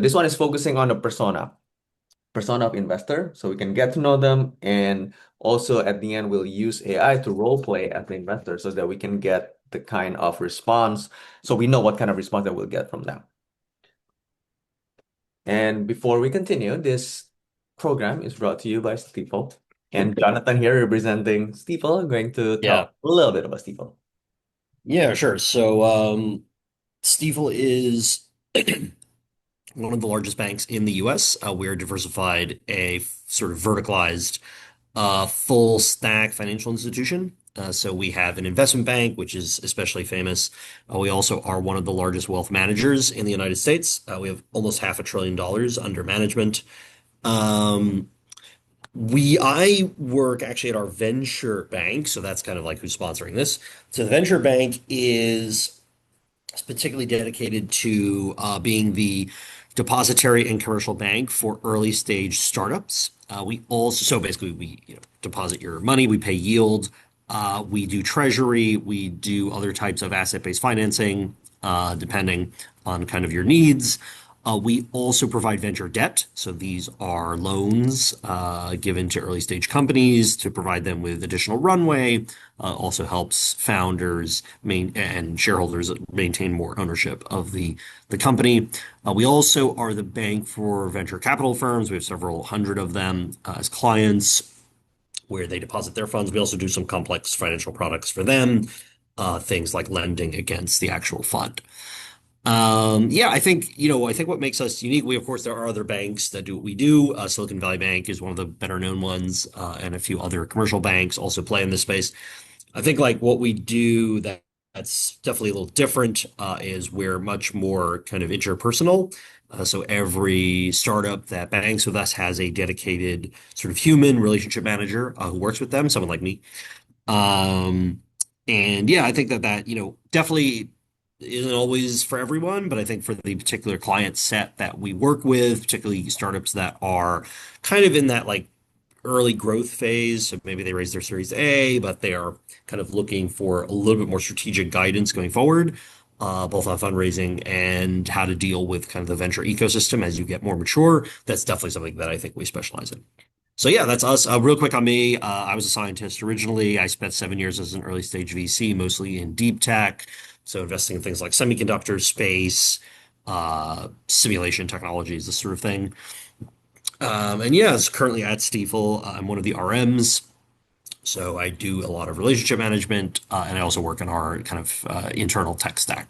This one is focusing on the persona of investor, so we can get to know them. And also at the end, we'll use AI to role play as the investor so that we can get the kind of response. So we know what kind of response that we'll get from them. And before we continue, this program is brought to you by Stifel. And Jonathan here representing Stifel, going to Yeah. tell a little bit about Stifel. Yeah, sure. Stifel is one of the largest banks in the US. We're diversified, sort of verticalized, full stack financial institution. So we have an investment bank, which is especially famous. We also are one of the largest wealth managers in the United States. We have almost $500 billion under management. Um, I work actually at our venture bank, so that's kind of like who's sponsoring this. So the venture bank is particularly dedicated to being the depository and commercial bank for early stage startups. We also, so basically, we deposit your money, we pay yield, we do treasury, we do other types of asset-based financing, depending on kind of your needs. We also provide venture debt. So these are loans given to early stage companies to provide them with additional runway. Also helps founders and shareholders maintain more ownership of the company. We also are the bank for venture capital firms. We have several hundred of them as clients where they deposit their funds. We also do some complex financial products for them, things like lending against the actual fund. Yeah, I think what makes us unique, of course, there are other banks that do what we do. Silicon Valley Bank is one of the better known ones, and a few other commercial banks also play in this space. I think like what we do that's definitely a little different, is we're much more kind of interpersonal. So every startup that banks with us has a dedicated sort of human relationship manager, who works with them, someone like me. Um, and yeah, I think that definitely isn't always for everyone, but I think for the particular client set that we work with, particularly startups that are kind of in that like early growth phase, so maybe they raise their Series A, but they are kind of looking for a little bit more strategic guidance going forward, both on fundraising and how to deal with kind of the venture ecosystem as you get more mature. That's definitely something that I think we specialize in. So yeah, that's us. Real quick on me. I was a scientist originally. I spent 7 years as an early stage VC, mostly in deep tech. So investing in things like semiconductors, space, simulation technologies, this sort of thing. And yeah, it's currently at Stifel. I'm one of the RMs. So I do a lot of relationship management, and I also work on our kind of internal tech stack.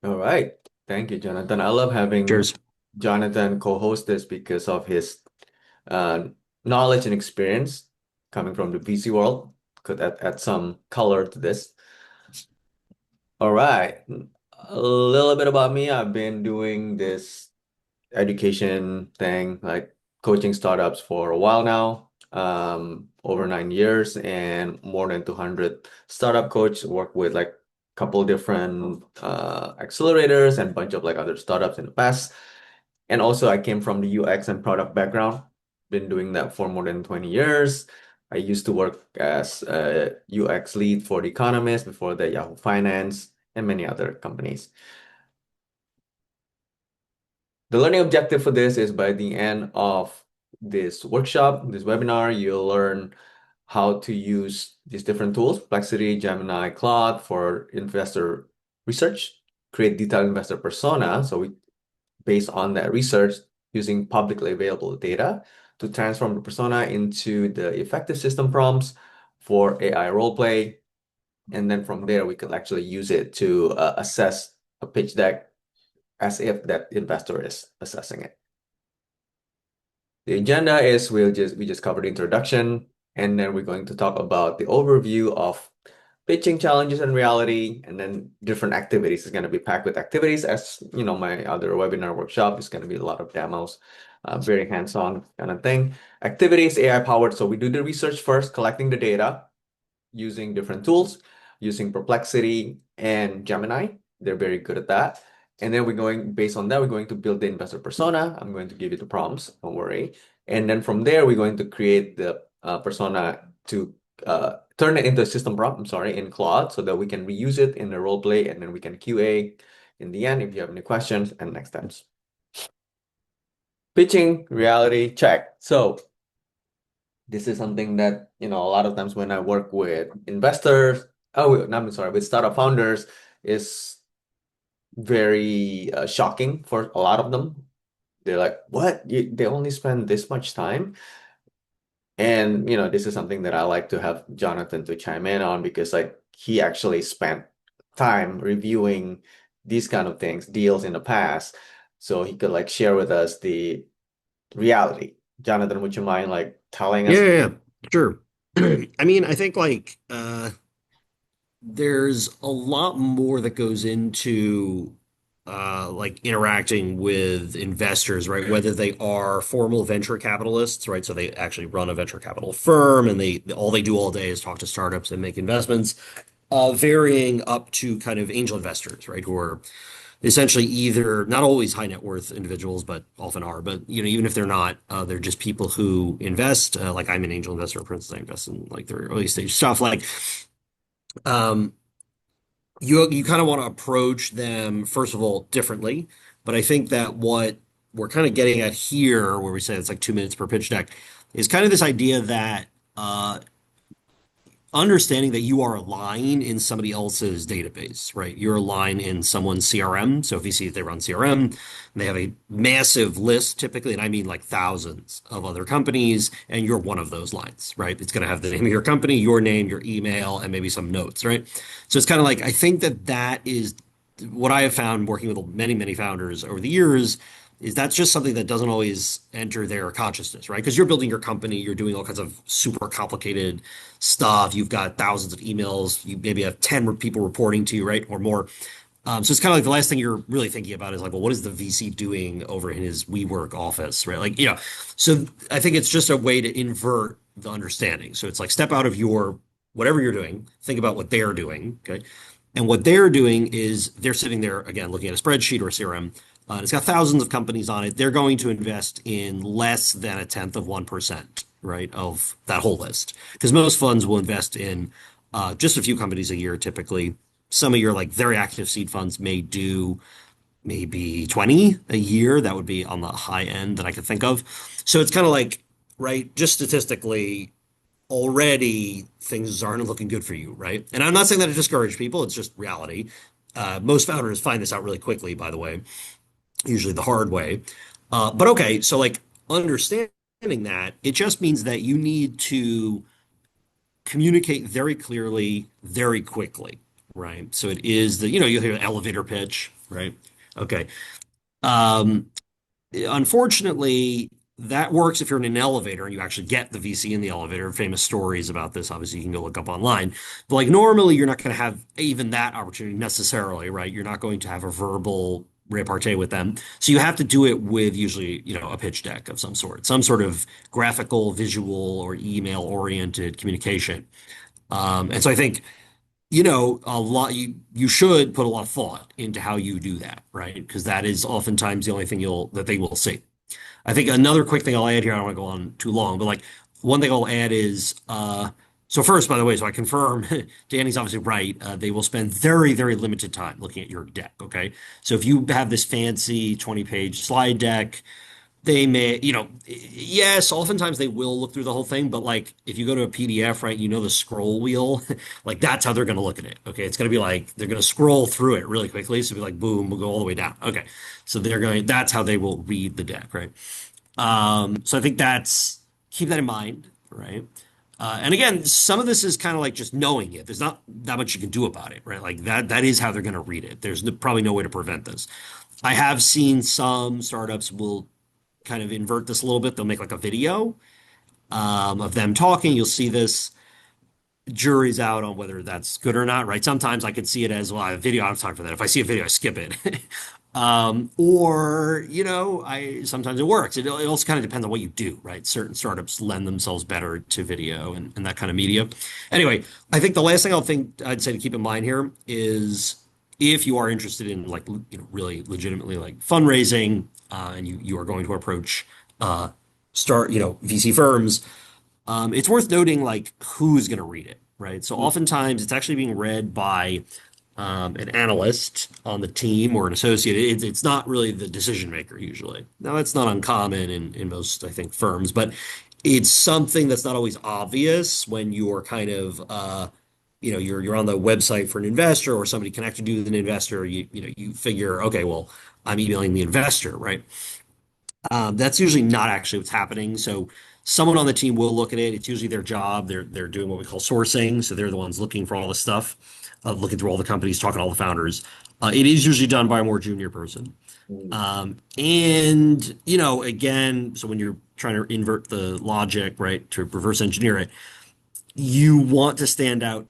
All right. Thank you, Jonathan. I love having Cheers. Jonathan co-host this because of his uh, knowledge and experience coming from the VC world. Could add some color to this. All right. A little bit about me. I've been doing this education thing, like coaching startups for a while now, over 9 years and more than 200 startup coach, work with like a couple different accelerators and bunch of like other startups in the past. And also I came from the UX and product background, been doing that for more than 20 years. I used to work as a UX lead for The Economist, before that Yahoo Finance, and many other companies. The learning objective for this is by the end of this workshop, this webinar, you'll learn how to use these different tools, Perplexity, Gemini, Claude for investor research, create detailed investor persona. So we, based on that research, using publicly available data to transform the persona into the effective system prompts for AI role play. And then from there, we could actually use it to assess a pitch deck as if that investor is assessing it. The agenda is we just covered the introduction, and then we're going to talk about the overview of pitching challenges and reality, and then different activities. It's going to be packed with activities. As you know, my other webinar workshop is going to be a lot of demos, very hands-on kind of thing. Activities AI powered. So we do the research first, collecting the data using different tools, using Perplexity and Gemini. They're very good at that. And then based on that, we're going to build the investor persona. I'm going to give you the prompts, don't worry. And then from there, we're going to create the persona to turn it into a system prompt, I'm sorry, in Claude so that we can reuse it in the role play and then we can QA in the end if you have any questions and next steps. Pitching reality check. So this is something that, a lot of times when I work with investors, oh, no, I'm sorry, with startup founders, is very shocking for a lot of them. They're like, what? They only spend this much time? And, this is something that I like to have Jonathan to chime in on because like he actually spent time reviewing these kind of things, deals in the past. So he could like share with us the reality. Jonathan, would you mind like telling Yeah, us? yeah, yeah. Sure. I mean, I think like there's a lot more that goes into like interacting with investors, right? Whether they are formal venture capitalists, right? So they actually run a venture capital firm and they all they do all day is talk to startups and make investments, varying up to kind of angel investors, right? Who are essentially either not always high net worth individuals, but often are. But even if they're not, they're just people who invest. Like I'm an angel investor, for instance, I invest in like the early stage stuff. Like um, you kind of want to approach them first of all differently. But I think that what we're kind of getting at here, where we say it's like 2 minutes per pitch deck, is kind of this idea that understanding that you are a line in somebody else's database, right? You're a line in someone's CRM. So if you see if they run CRM, and they have a massive list typically, and I mean like thousands of other companies, and you're one of those lines, right? It's going to have the name of your company, your name, your email, and maybe some notes, right? So it's kind of like I think that that is what I have found working with many, many founders over the years is that's just something that doesn't always enter their consciousness, right? Because you're building your company, you're doing all kinds of super complicated stuff. You've got thousands of emails. You maybe have 10 people reporting to you, right? Or more. So it's kind of like the last thing you're really thinking about is like, well, what is the VC doing over in his WeWork office, right? Like, so I think it's just a way to invert the understanding. So it's like step out of your whatever you're doing, think about what they're doing, okay? And what they're doing is they're sitting there again looking at a spreadsheet or a CRM. And it's got thousands of companies on it. They're going to invest in less than a tenth of 1%, right, of that whole list. Because most funds will invest in just a few companies a year typically. Some of your like very active seed funds may do maybe 20 a year. That would be on the high end that I could think of. So it's kind of like, right, just statistically, already things aren't looking good for you, right? And I'm not saying that to discourage people, it's just reality. Most founders find this out really quickly, by the way, usually the hard way. But okay, so like understanding that, it just means that you need to communicate very clearly, very quickly, right? So it is you hear an elevator pitch, right? Okay. Um, Unfortunately, that works if you're in an elevator and you actually get the VC in the elevator. Famous stories about this. Obviously, you can go look up online. But like normally, you're not going to have even that opportunity necessarily, right? You're not going to have a verbal repartee with them. So you have to do it with usually, a pitch deck of some sort of graphical, visual, or email oriented communication. And so I think, a lot you should put a lot of thought into how you do that, right? Because that is oftentimes the only thing that they will see. I think another quick thing I'll add here, I don't want to go on too long, but like one thing I'll add is so first, by the way, so I confirm Danny's obviously right. They will spend very, very limited time looking at your deck. Okay. So if you have this fancy 20-page slide deck, they may, yes, oftentimes they will look through the whole thing, but like if you go to a PDF, right, the scroll wheel, like that's how they're going to look at it. Okay. It's going to be like they're going to scroll through it really quickly. So it'll be like, boom, we'll go all the way down. Okay. So that's how they will read the deck, right? So I think keep that in mind, right? And again, some of this is kind of like just knowing it. There's not that much you can do about it, right? Like that is how they're going to read it. There's probably no way to prevent this. I have seen some startups will kind of invert this a little bit. They'll make like a video of them talking. You'll see this. Jury's out on whether that's good or not, right? Sometimes I could see it as well. I have a video. I'm talking for that. If I see a video, I skip it. Or I sometimes it works. It also kind of depends on what you do, right? Certain startups lend themselves better to video and that kind of media. Anyway, I think the last thing I'd say to keep in mind here is if you are interested in like really legitimately like fundraising and you are going to approach start VC firms, it's worth noting like who's going to read it, right? So oftentimes it's actually being read by an analyst on the team or an associate. It's not really the decision maker usually. Now that's not uncommon in most, I think, firms, but it's something that's not always obvious when you're kind of you're on the website for an investor or somebody connected you with an investor. You figure, okay, well, I'm emailing the investor, right? That's usually not actually what's happening. So someone on the team will look at it. It's usually their job. They're doing what we call sourcing. So they're the ones looking for all the stuff, looking through all the companies, talking to all the founders. It is usually done by a more junior person. Mm. And again, so when you're trying to invert the logic, right, to reverse engineer it, you want to stand out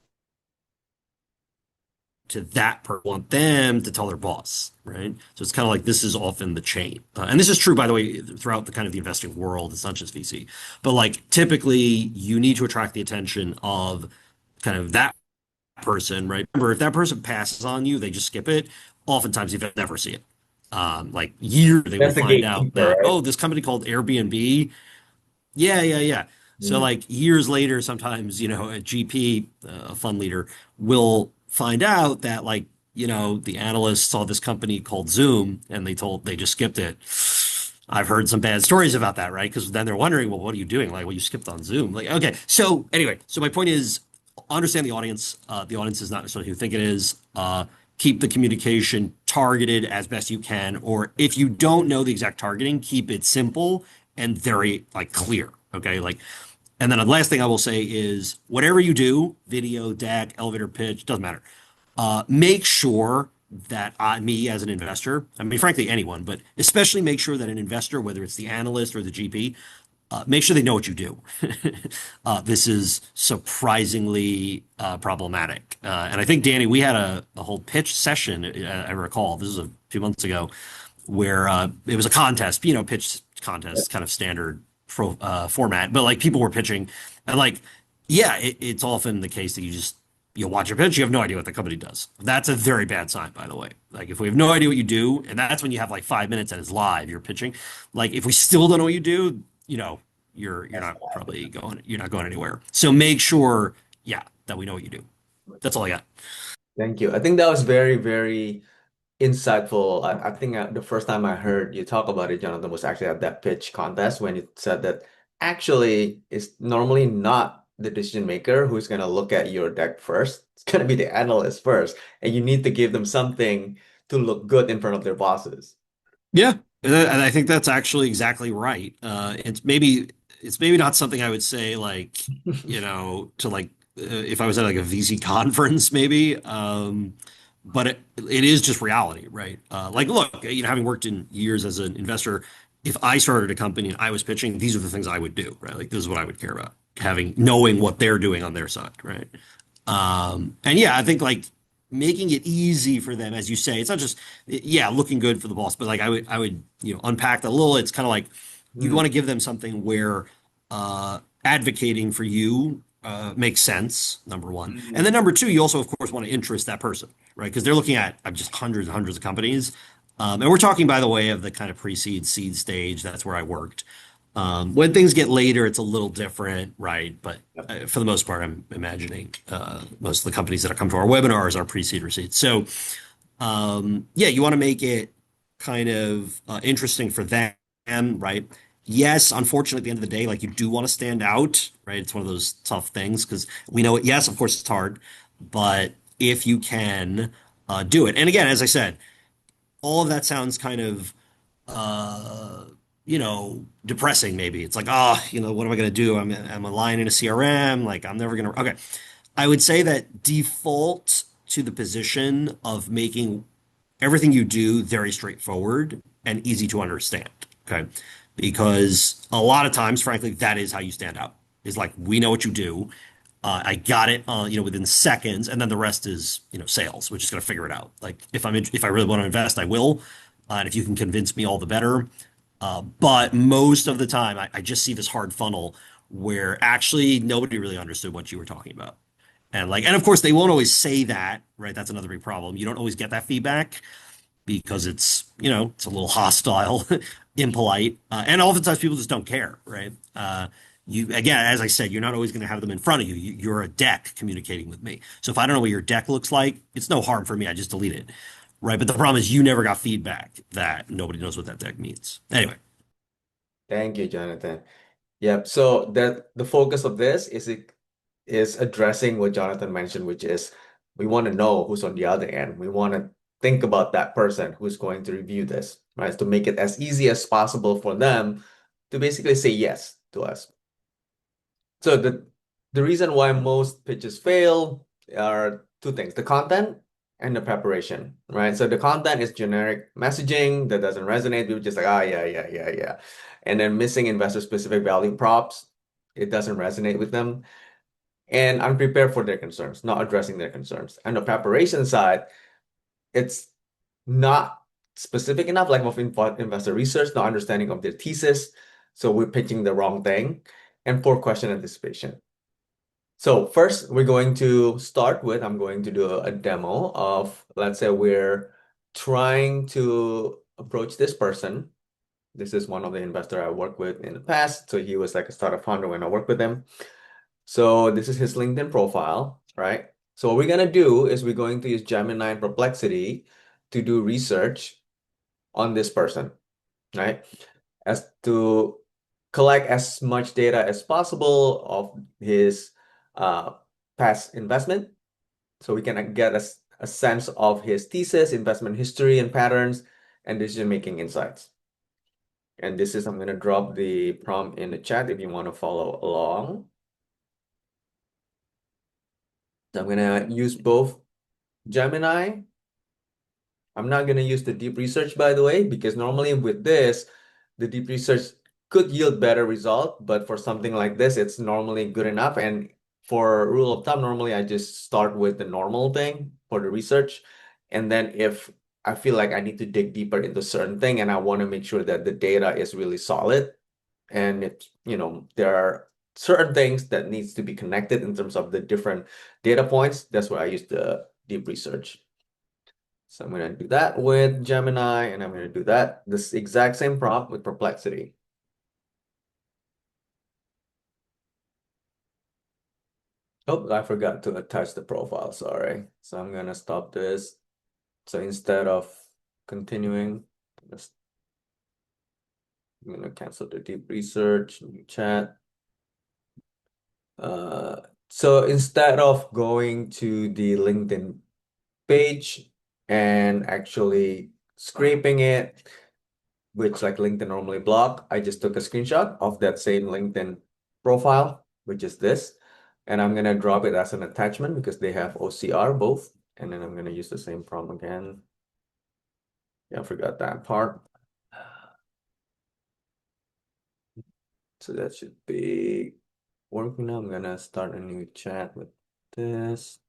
to that person, want them to tell their boss, right? So it's kind of like this is often the chain. And this is true, by the way, throughout the kind of the investing world. It's not just VC, but like typically you need to attract the attention of kind of that person, right? Remember, if that person passes on you, they just skip it. Oftentimes, you never see it. Like years, they will That's the find out gatekeeper, that, right? oh, this company called Airbnb. Yeah, yeah, yeah. So Mm. like years later, sometimes, a GP, a fund leader, will find out that like, the analyst saw this company called Zoom and they just skipped it. I've heard some bad stories about that, right? Because then they're wondering, well, what are you doing? Like, well, you skipped on Zoom. Like, okay. So anyway, so my point is understand the audience. The audience is not necessarily who you think it is. Keep the communication targeted as best you can, or if you don't know the exact targeting, keep it simple and very like clear. Okay, like, and then the last thing I will say is whatever you do, video, deck, elevator pitch, doesn't matter. Make sure that me as an investor, I mean, frankly, anyone, but especially make sure that an investor, whether it's the analyst or the GP, make sure they know what you do. This is surprisingly problematic. And I think, Danny, we had a whole pitch session, I recall, this was a few months ago, where it was a contest, pitch contest, kind of standard format, but like people were pitching. And like, yeah, it's often the case that you'll watch a pitch, you have no idea what the company does. That's a very bad sign, by the way. Like if we have no idea what you do, and that's when you have like 5 minutes and it's live, you're pitching. Like if we still don't know what you do, you're That's not what happened. probably you're not going anywhere. So make sure, yeah, that we know what you do. That's all I got. Thank you. I think that was very, very insightful. I think the first time I heard you talk about it, Jonathan, was actually at that pitch contest when you said that actually it's normally not the decision maker who's going to look at your deck first. It's going to be the analyst first, and you need to give them something to look good in front of their bosses. Yeah, and I think that's actually exactly right. It's maybe not something I would say like, to like if I was at like a VC conference maybe. But it is just reality, right? Like, look, having worked in years as an investor, if I started a company and I was pitching, these are the things I would do, right? Like, this is what I would care about, knowing what they're doing on their side, right? And yeah, I think like making it easy for them, as you say, it's not just yeah, looking good for the boss, but like I would unpack that a little. It's kind of like you Hmm. want to give them something where advocating for you makes sense, number one. And then Hmm. number two, you also, of course, want to interest that person, right? Because they're looking at just hundreds and hundreds of companies. And we're talking, by the way, of the kind of pre-seed, seed stage. That's where I worked. When things get later, it's a little different, right? But Yep. for the most part, I'm imagining most of the companies that come to our webinars are pre-seed or seed. So, yeah, you want to make it kind of interesting for them, right? Yes, unfortunately, at the end of the day, like you do want to stand out, right? It's one of those tough things because we know it. Yes, of course, it's hard, but if you can do it, and again, as I said, all of that sounds kind of uh, depressing maybe. It's like, what am I going to do? I'm a line in a CRM. Like, I'm never going to. Okay. I would say that default to the position of making everything you do very straightforward and easy to understand. Okay. Because a lot of times, frankly, that is how you stand out. Is like, we know what you do. I got it, within seconds, and then the rest is, sales. We're just gonna figure it out. Like if I really want to invest, I will, and if you can convince me, all the better. But most of the time, I just see this hard funnel where actually nobody really understood what you were talking about. And of course, they won't always say that, right? That's another big problem. You don't always get that feedback because it's a little hostile, impolite, and oftentimes people just don't care, right? You again, as I said, you're not always going to have them in front of you. You're a deck communicating with me. So if I don't know what your deck looks like, it's no harm for me. I just delete it. Right. But the problem is you never got feedback that nobody knows what that deck means. Anyway, Thank you, Jonathan. Yep. So that the focus of this is addressing what Jonathan mentioned, which is we want to know who's on the other end. We want to think about that person who's going to review this, right? To make it as easy as possible for them to basically say yes to us. So the reason why most pitches fail are two things, the content and the preparation, right? So the content is generic messaging that doesn't resonate. People just like, ah, yeah, yeah, yeah, yeah. And then missing investor specific value props, it doesn't resonate with them. And unprepared for their concerns, not addressing their concerns. And the preparation side, it's not specific enough, like of investor research, not understanding of their thesis. So we're pitching the wrong thing, and poor question anticipation. So first, we're going to start with, I'm going to do a demo of, let's say we're trying to approach this person. This is one of the investor I worked with in the past. So he was like a startup founder when I worked with him. So this is his LinkedIn profile, right? So what we're gonna do is we're going to use Gemini and Perplexity to do research on this person, right? As to collect as much data as possible of his uh, past investment, so we can get a sense of his thesis, investment history and patterns, and decision-making insights. And this is, I'm going to drop the prompt in the chat if you want to follow along. So I'm going to use both Gemini. I'm not going to use the deep research, by the way, because normally with this, the deep research could yield better result, but for something like this, it's normally good enough. And for rule of thumb, normally I just start with the normal thing for the research. And then if I feel like I need to dig deeper into certain thing and I want to make sure that the data is really solid and there are certain things that needs to be connected in terms of the different data points, that's where I use the deep research. So I'm going to do that with Gemini, and I'm going to do this exact same prompt with Perplexity. Oh, I forgot to attach the profile, sorry. So I'm going to stop this. So instead of continuing, just, I'm going to cancel the deep research, new chat. So instead of going to the LinkedIn page and actually scraping it, which like LinkedIn normally block, I just took a screenshot of that same LinkedIn profile, which is this. And I'm gonna drop it as an attachment because they have OCR both. And then I'm gonna use the same prompt again. Yeah, I forgot that part. So that should be working now. I'm gonna start a new chat with this.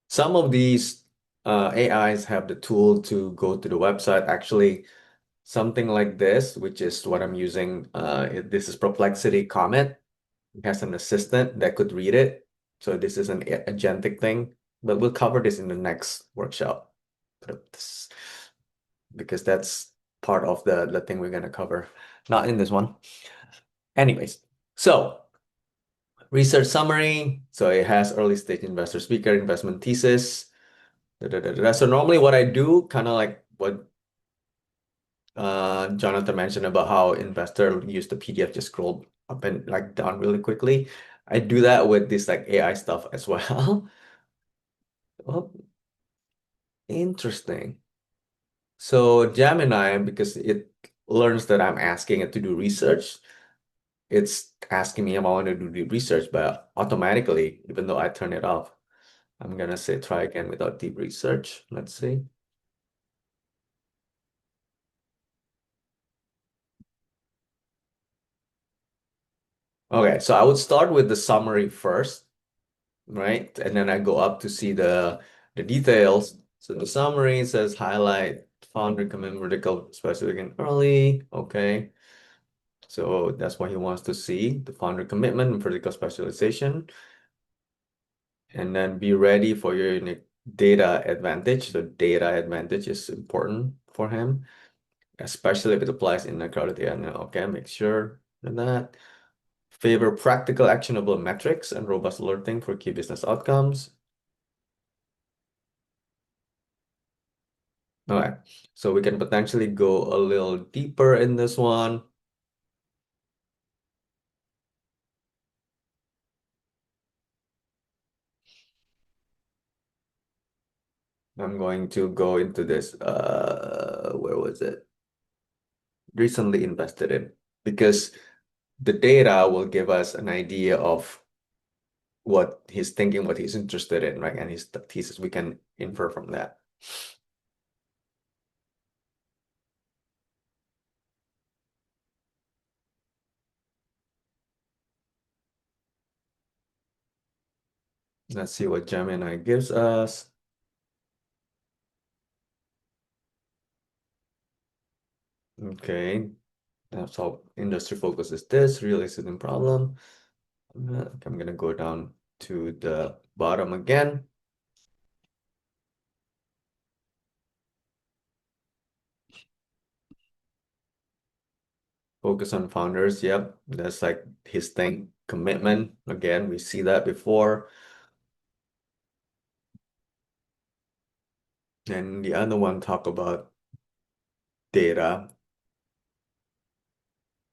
Some of these AIs have the tool to go to the website. Actually, something like this, which is what I'm using. This is Perplexity Comet. It has an assistant that could read it. So this is an agentic thing, but we'll cover this in the next workshop. Because that's part of the thing we're gonna cover, not in this one. Anyways, so research summary. So it has early stage investor speaker, investment thesis. So normally what I do, kind of like what Jonathan mentioned about how investor use the PDF, just scroll up and like down really quickly. I do that with this like AI stuff as well. Oh, interesting. So Gemini, because it learns that I'm asking it to do research, it's asking me if I want to do the research, but automatically, even though I turn it off. I'm gonna say try again without deep research. Let's see. Okay, so I would start with the summary first, right? And then I go up to see the details. So the summary says highlight founder commit vertical specific and early. Okay. So that's what he wants to see, the founder commitment and vertical specialization. and then be ready for your unique data advantage. So data advantage is important for him, especially if it applies in a crowded area. Now, okay, make sure of that. Favor practical, actionable metrics and robust alerting for key business outcomes. All right, so we can potentially go a little deeper in this one. I'm going to go into this, where was it? Recently invested in, because the data will give us an idea of what he's thinking, what he's interested in, right? And his thesis, we can infer from that. Let's see what Gemini gives us. Okay, that's how industry focus is this, real estate and problem. I'm gonna go down to the bottom again. Focus on founders. Yep, that's like his thing. Commitment. Again, we see that before. And the other one talk about data,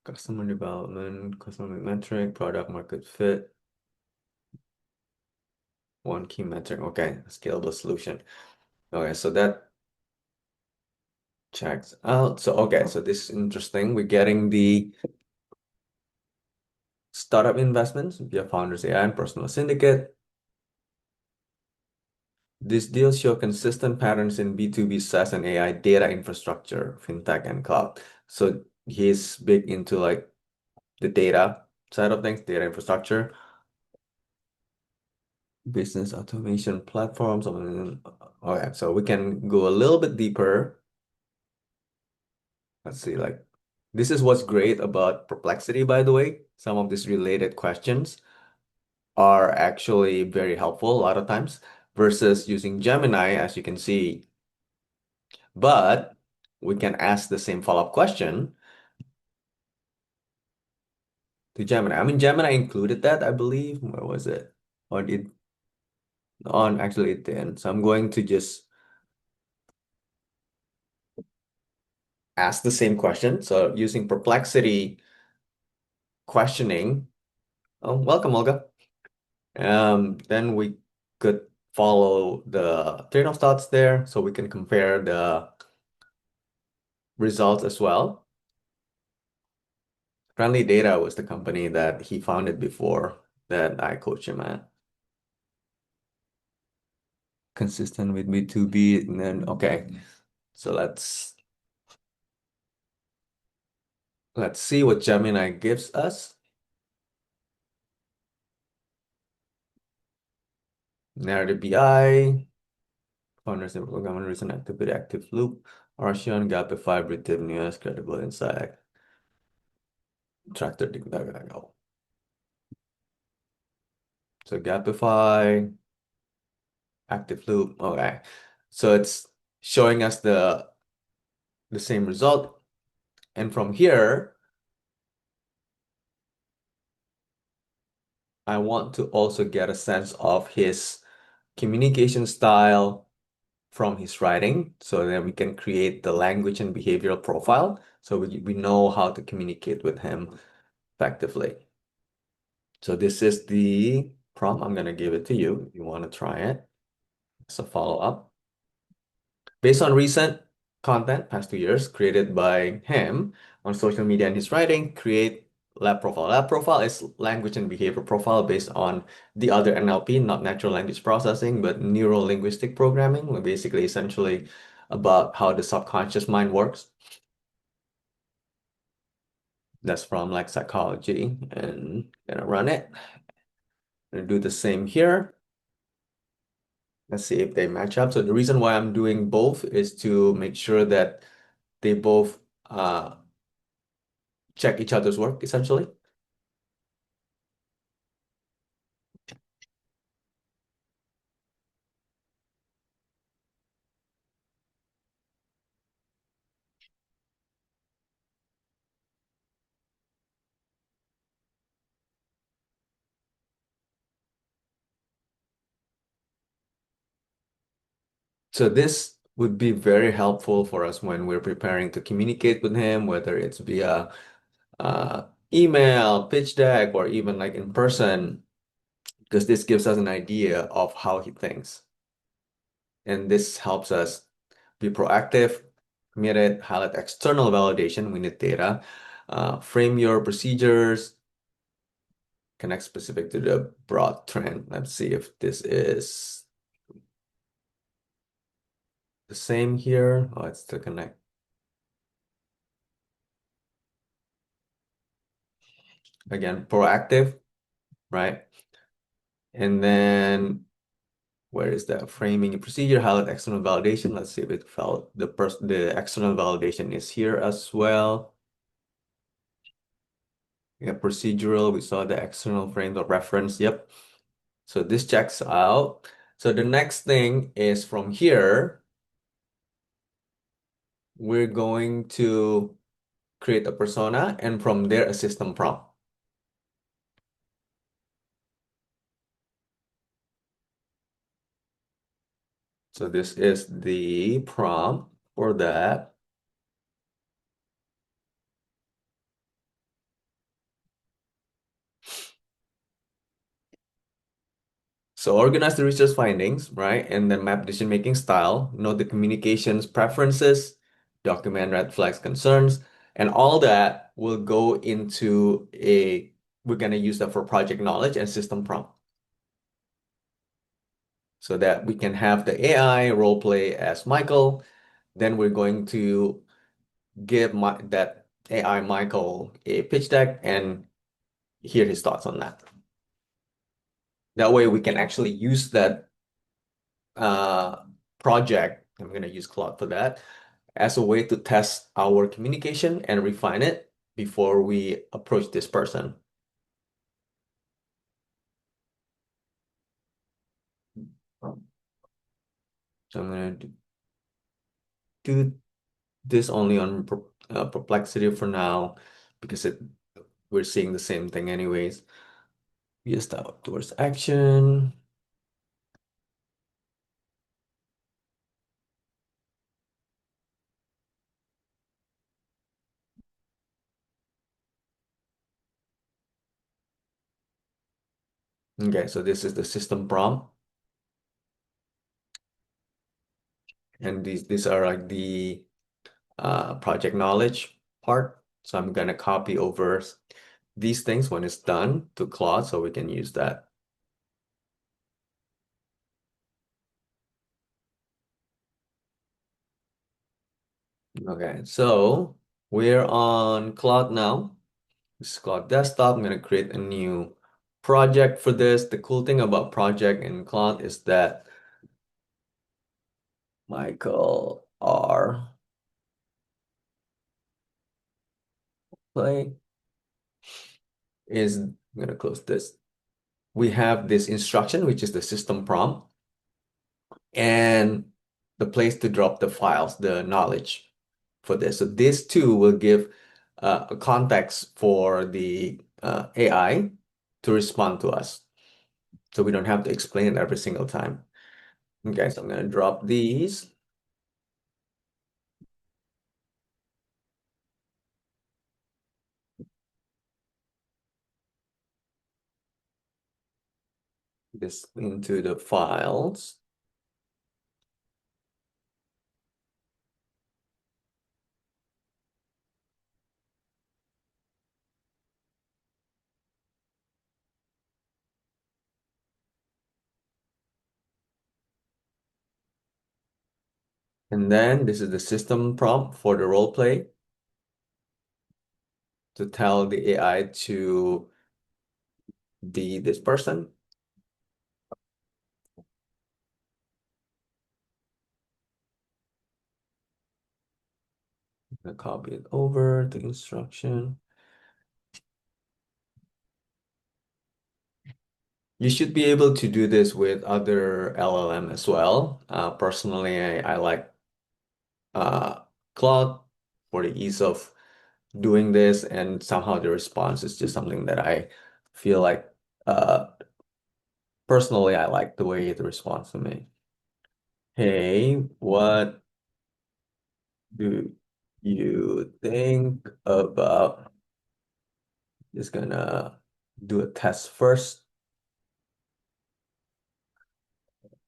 customer development, customer metric, product market fit. One key metric. Okay, scalable solution. Okay, so that checks out. So okay, so this is interesting. We're getting the startup investments via Founders AI and Personal Syndicate. These deals show consistent patterns in B2B SaaS and AI data infrastructure, fintech, and cloud. So he's big into like the data side of things, data infrastructure, business automation platforms. Okay, so we can go a little bit deeper. Let's see, like this is what's great about Perplexity, by the way. Some of these related questions are actually very helpful a lot of times versus using Gemini, as you can see. But we can ask the same follow-up question to Gemini. I mean, Gemini included that, I believe. Where was it? Or did on actually it didn't. So I'm going to just ask the same question. So using Perplexity questioning. Oh, welcome, Olga. Then we could follow the train of thoughts there so we can compare the results as well. Friendly Data was the company that he founded before that I coached him at. Consistent with B2B, and then okay. So let's see what Gemini gives us. Narrative BI, founders and programmer recent activity, active loop, Archeon, Gapify, predictive news, credible insight, tractor DuckDuckGo. So Gapify, active loop. Okay. So it's showing us the same result. And from here, I want to also get a sense of his communication style from his writing so that we can create the language and behavioral profile so we know how to communicate with him effectively. So this is the prompt. I'm going to give it to you if you want to try it. It's a follow-up. Based on recent content, past 2 years, created by him on social media and his writing, create lab profile. Lab profile is language and behavior profile based on the other NLP, not natural language processing, but neuro linguistic programming, basically essentially about how the subconscious mind works. That's from like psychology, and gonna run it. Gonna do the same here. Let's see if they match up. So the reason why I'm doing both is to make sure that they both check each other's work, essentially. So this would be very helpful for us when we're preparing to communicate with him, whether it's via email, pitch deck, or even like in person, because this gives us an idea of how he thinks. And this helps us be proactive, committed, highlight external validation. We need data. Frame your procedures, connect specific to the broad trend. Let's see if this is the same here. Oh, it's to connect. Again, proactive, right? And then where is that? Framing a procedure, highlight external validation. Let's see if it felt the external validation is here as well. Yeah, procedural, we saw the external frame of reference. Yep. So this checks out. So the next thing is from here, we're going to create a persona and from there a system prompt. So this is the prompt for that. So organize the research findings, right? And then map decision-making style, note the communications preferences, document red flags, concerns, and all that will go into we're gonna use that for project knowledge and system prompt so that we can have the AI role play as Michael. Then we're going to give that AI Michael a pitch deck and hear his thoughts on that. That way we can actually use that uh, project. I'm going to use Claude for that as a way to test our communication and refine it before we approach this person. So I'm going to do this only on Perplexity for now because we're seeing the same thing anyways. Yes, towards action. Okay, so this is the system prompt, and these are like the project knowledge part. So I'm gonna copy over these things when it's done to Claude so we can use that. Okay, so we're on Claude now. This is Claude Desktop. I'm gonna create a new project for this. The cool thing about project in Claude is that Michael R. Play is, I'm gonna close this. We have this instruction, which is the system prompt, and the place to drop the files, the knowledge for this. So this too will give a context for the AI to respond to us. So we don't have to explain it every single time. Okay, so I'm going to drop this into the files. And then this is the system prompt for the role play to tell the AI to be this person. I'm going to copy it over the instruction. You should be able to do this with other LLM as well. Personally, I like uh, Claude for the ease of doing this, and somehow the response is just something that I feel like uh, personally I like the way it responds to me. Hey, what do you think about just gonna do a test first?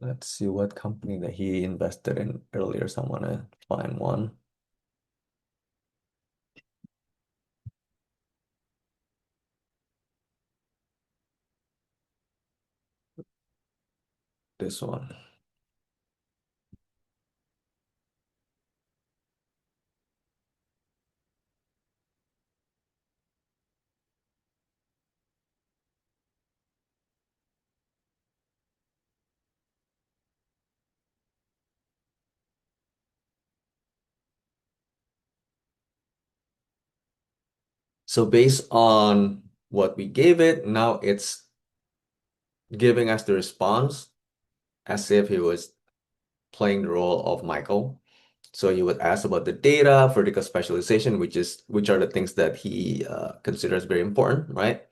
Let's see what company that he invested in earlier. So I wanna find one. This one. So based on what we gave it, now it's giving us the response as if he was playing the role of Michael. So you would ask about the data, vertical specialization, which are the things that he considers very important, right?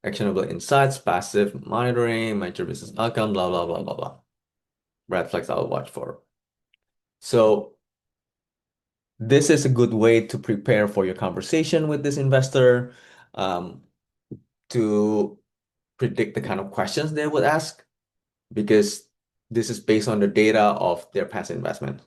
Actionable insights, passive monitoring, major business outcome, blah blah blah blah blah. Red flags I'll watch for. So this is a good way to prepare for your conversation with this investor, um, to predict the kind of questions they would ask, because this is based on the data of their past investment.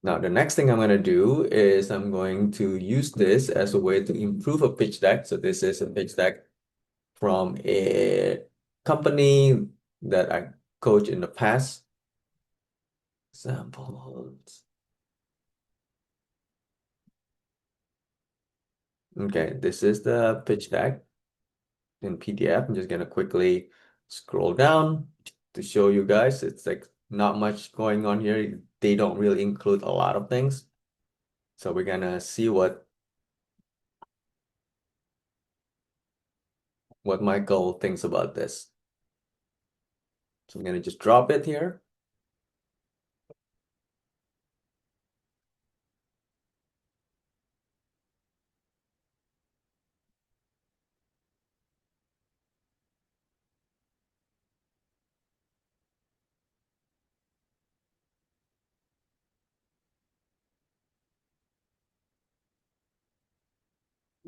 Now, the next thing I'm going to do is I'm going to use this as a way to improve a pitch deck. So this is a pitch deck from a company that I coached in the past. Examples. Okay, this is the pitch deck in PDF. I'm just going to quickly scroll down to show you guys. It's like not much going on here. They don't really include a lot of things. So we're going to see what Michael thinks about this. So I'm going to just drop it here.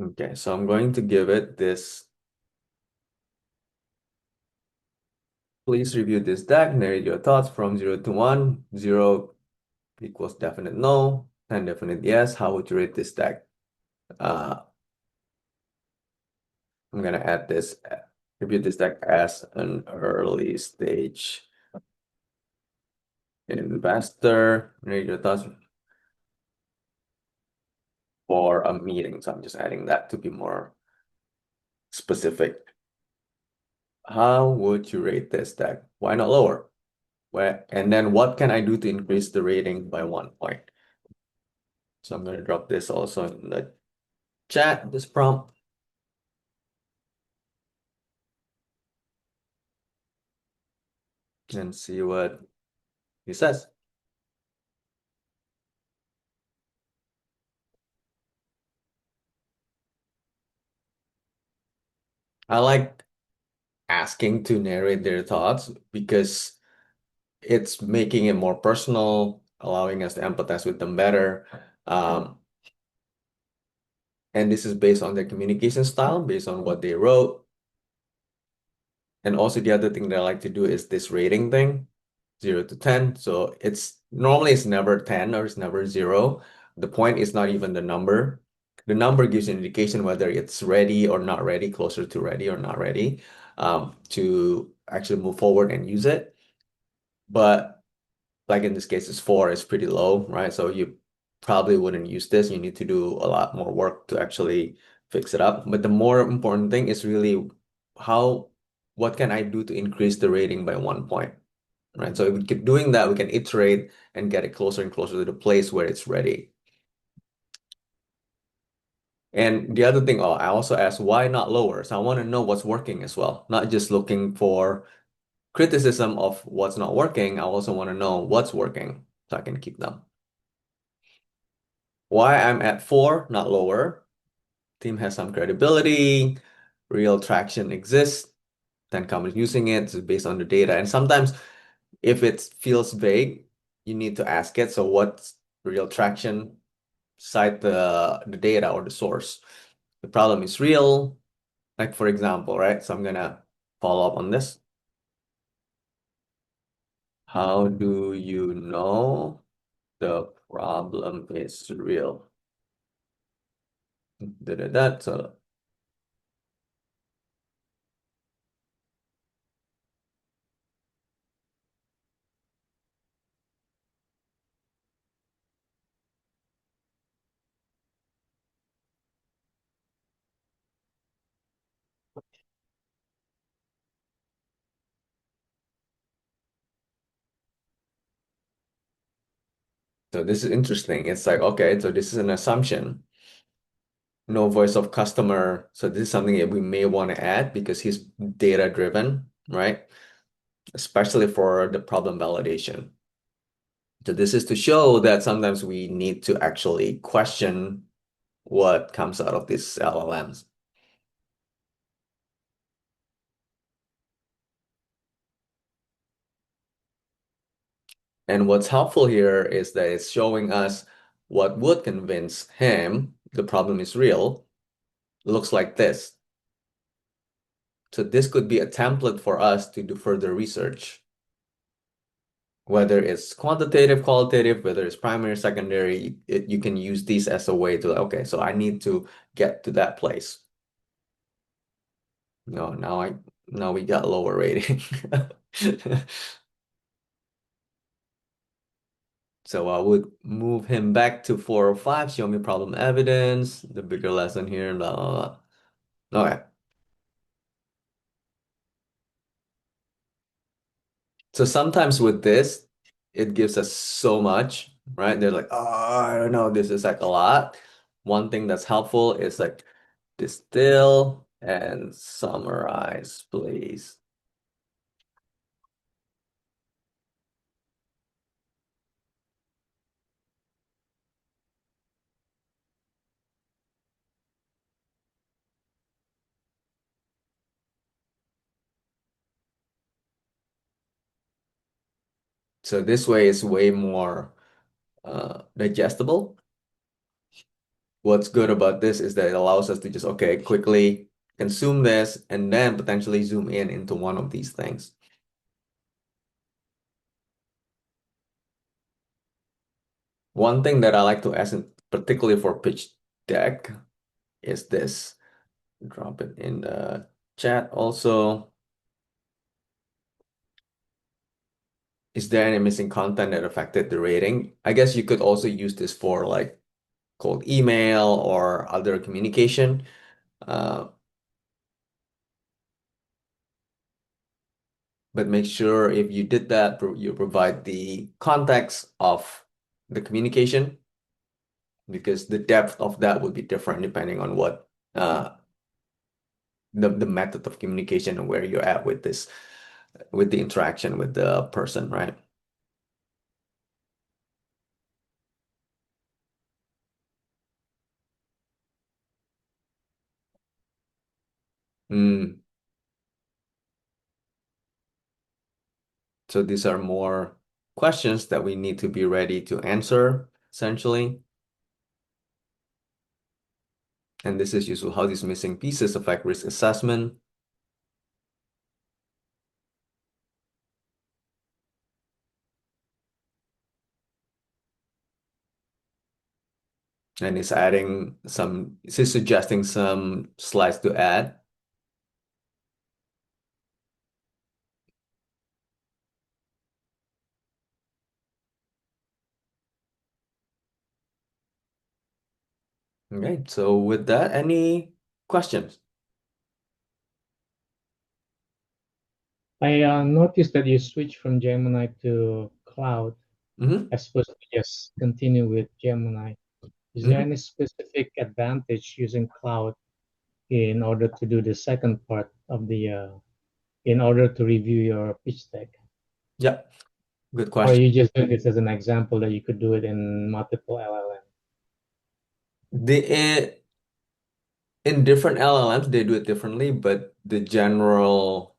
Okay, so I'm going to give it this. Please review this deck, narrate your thoughts from 0 to 1. 0 equals definite no, 10 definite yes. How would you rate this deck? Uh, I'm gonna add this, review this deck as an early stage investor. Narrate your thoughts for a meeting. So I'm just adding that to be more specific. How would you rate this deck? Why not lower? Where, and then what can I do to increase the rating by 1 point? So I'm going to drop this also in the chat, this prompt, and see what he says. I like asking to narrate their thoughts because it's making it more personal, allowing us to empathize with them better. Um, and this is based on their communication style, based on what they wrote. And also the other thing that I like to do is this rating thing, 0 to 10. So it's normally it's never 10 or it's never 0. The point is not even the number. The number gives an indication whether it's ready or not ready, closer to ready or not ready, to actually move forward and use it. But like in this case, it's 4, it's pretty low, right? So you probably wouldn't use this. You need to do a lot more work to actually fix it up. But the more important thing is really how, what can I do to increase the rating by 1 point, right? So if we keep doing that, we can iterate and get it closer and closer to the place where it's ready. And the other thing, oh, I also asked why not lower? So I want to know what's working as well, not just looking for criticism of what's not working. I also want to know what's working so I can keep them. Why I'm at 4, not lower. Team has some credibility. real traction exists, then companies using it is based on the data. And sometimes if it feels vague, you need to ask it. So what's real traction? Cite the data or the source. The problem is real. Like for example, right? So I'm gonna follow up on this. How do you know the problem is real? Da, da, da. So this is interesting. It's like, okay, so this is an assumption. No voice of customer. So this is something that we may want to add because he's data driven, right? Especially for the problem validation. So this is to show that sometimes we need to actually question what comes out of these LLMs. And what's helpful here is that it's showing us what would convince him the problem is real. Looks like this. So this could be a template for us to do further research, whether it's quantitative, qualitative, whether it's primary, secondary, you can use these as a way to, okay, so I need to get to that place. No, now we got lower rating. So I would move him back to 4 or 5, show me problem evidence, the bigger lesson here, blah, blah, blah. Okay. So sometimes with this, it gives us so much, right? They're like, oh, I don't know, this is like a lot. One thing that's helpful is like distill and summarize, please. So this way is way more digestible. What's good about this is that it allows us to just, okay, quickly consume this and then potentially zoom in into one of these things. One thing that I like to ask, particularly for pitch deck, is this. Drop it in the chat also. Is there any missing content that affected the rating? I guess you could also use this for like cold email or other communication. Uh, but make sure if you did that, you provide the context of the communication because the depth of that would be different depending on what the method of communication and where you're at with this, with the interaction with the person, right? Mm. So these are more questions that we need to be ready to answer, essentially. And this is useful how these missing pieces affect risk assessment. And it's adding some, it's suggesting some slides to add. Okay, so with that, any questions? I noticed that you switched from Gemini to Cloud Hmm. as opposed to just continue with Gemini. Is there Hmm. any specific advantage using Cloud in order to do the second part of in order to review your pitch deck? Yeah, good Or are question. you just doing this as an example that you could do it in multiple LLM? The in different LLMs, they do it differently, but the general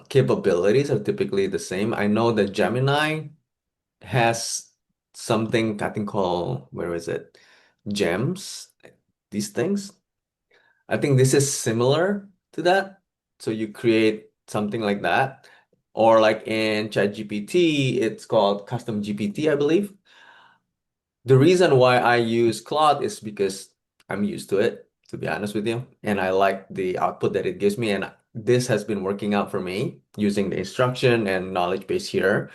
capabilities are typically the same. I know that Gemini has something I think called, where is it? Gems, these things. I think this is similar to that. So you create something like that. Or like in ChatGPT, it's called custom GPT, I believe. The reason why I use Claude is because I'm used to it, to be honest with you, and I like the output that it gives me. And this has been working out for me using the instruction and knowledge base here.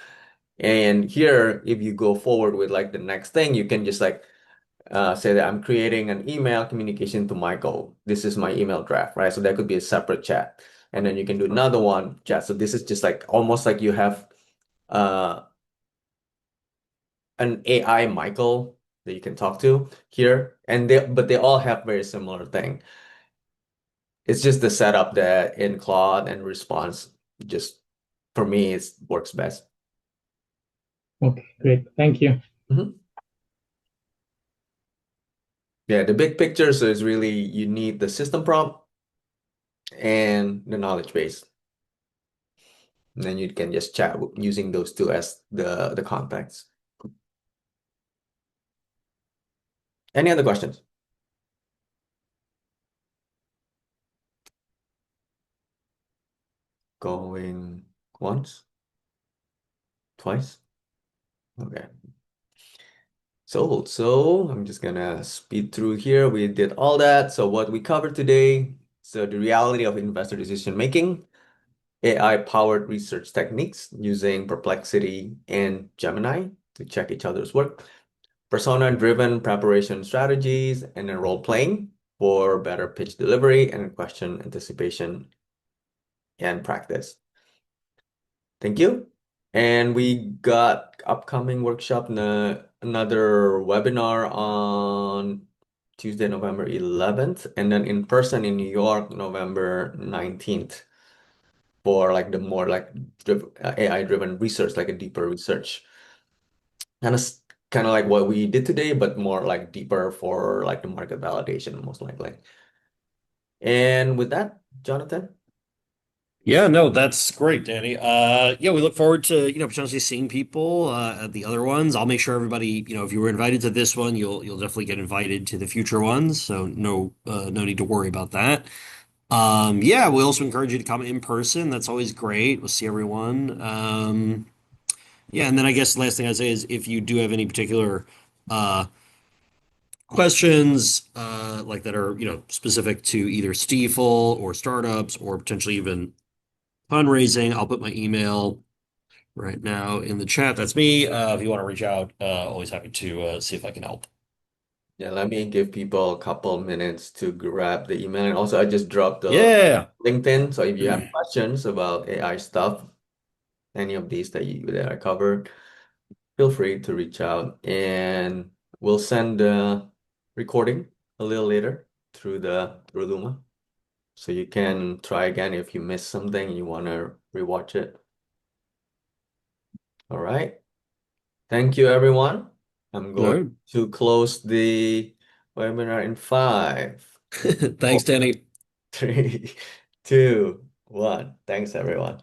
And here, if you go forward with like the next thing, you can just like say that I'm creating an email communication to Michael. This is my email draft, right? So that could be a separate chat. And then you can do another one chat. So this is just like almost like you have uh, an AI Michael that you can talk to here. And but they all have very similar thing. It's just the setup that in Claude and response just for me it works best. Okay, great. Thank you. Mhm. Yeah, the big picture so is really you need the system prompt and the knowledge base. And then you can just chat using those two as the contacts. Any other questions? Going once, twice? Okay. So I'm just gonna speed through here. We did all that. So what we covered today, so the reality of investor decision making, AI-powered research techniques using Perplexity and Gemini to check each other's work, persona-driven preparation strategies, and then role playing for better pitch delivery and question anticipation and practice. Thank you. And we got upcoming workshop, another webinar on Tuesday, November 11th, and then in person in New York, November 19th, for like the more like AI-driven research, like a deeper research. Kind of kind of like what we did today, but more like deeper for like the market validation, most likely. And with that, Jonathan. Yeah, no, that's great, Danny. Yeah, we look forward to, potentially seeing people at the other ones. I'll make sure everybody, if you were invited to this one, you'll definitely get invited to the future ones. So no need to worry about that. Yeah, we also encourage you to come in person. That's always great. We'll see everyone. Yeah, and then I guess the last thing I'd say is if you do have any particular uh questions like that are, specific to either Stifel or startups or potentially even fundraising, I'll put my email right now in the chat. That's me. If you want to reach out, always happy to see if I can help. Yeah, let me give people a couple minutes to grab the email. And also, I just dropped the Yeah. LinkedIn. So if you have questions about AI stuff, any of these that I covered, feel free to reach out. And we'll send the recording a little later through Luma. So you can try again if you missed something and you want to rewatch it. All right. Thank you, everyone. I'm going No. to close the webinar in five, four, Thanks, Danny. three, two, one. Thanks, everyone.